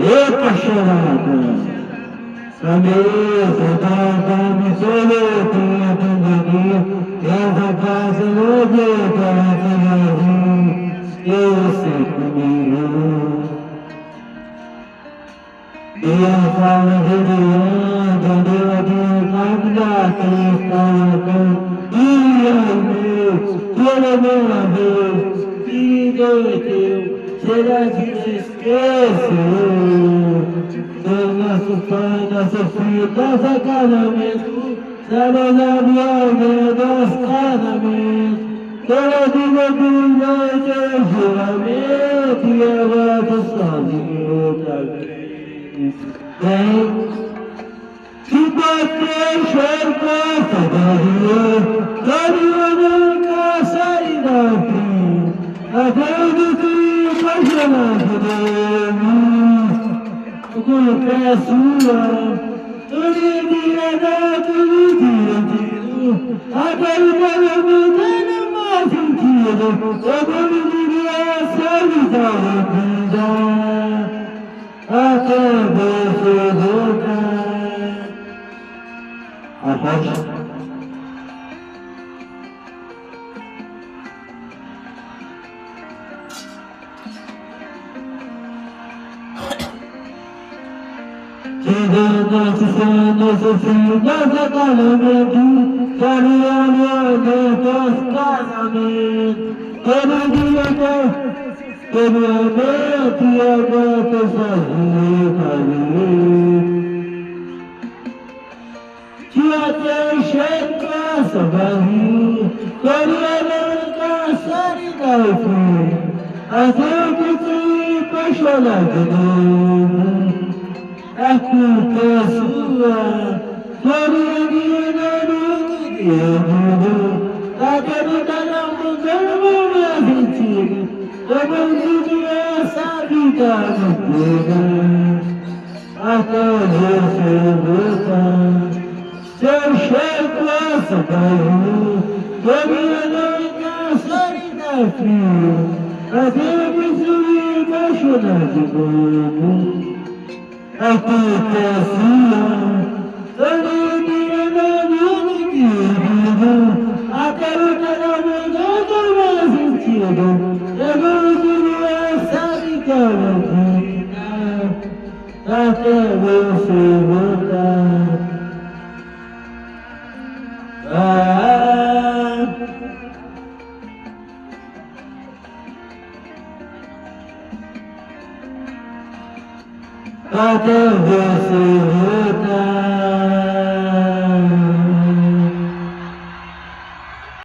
Eita chorada, camisa da misericórdia do Maria, essa casa não aguenta mais eu sei comigo. E a fala de Deus, deu a Deus, da que e a pelo meu Deus, que Deus teu, será que se esqueceu? Do nosso pai, nosso filho, nosso casamento, da nossa viagem, nosso casamento. Pela vida do nosso juramento, e agora tô sozinho outra vez. Vem, se você enxergar essa barriga, caminhando nunca sairá fim. Acredito e apaixonado de mim. O corpo é sua, todo dia dá, todo dia tiro. Acredita na montanha. Sentido, eu me diria essa vida até você voltar. A rocha. Nosso filho, nosso casamento, caminhando nosso casamento. Todo dia todo momento, e agora tô sozinho, caminho. Que até enxerga essa barriga, caminhando cansado da fim. Até que fui apaixonado de novo. A culpa é sua, todo dia no dia. A caminhada não mudou a mentira. Eu não vivo essa vida inteira. Até você voltar. Se eu chego essa barriga, caminhando cansado da frio. Até que fui apaixonado de novo. A culpa é sua, todo dia no dia. A pergunta não mudou mais sentido. Eu não digo essa vida até você voltar. Até você voltar.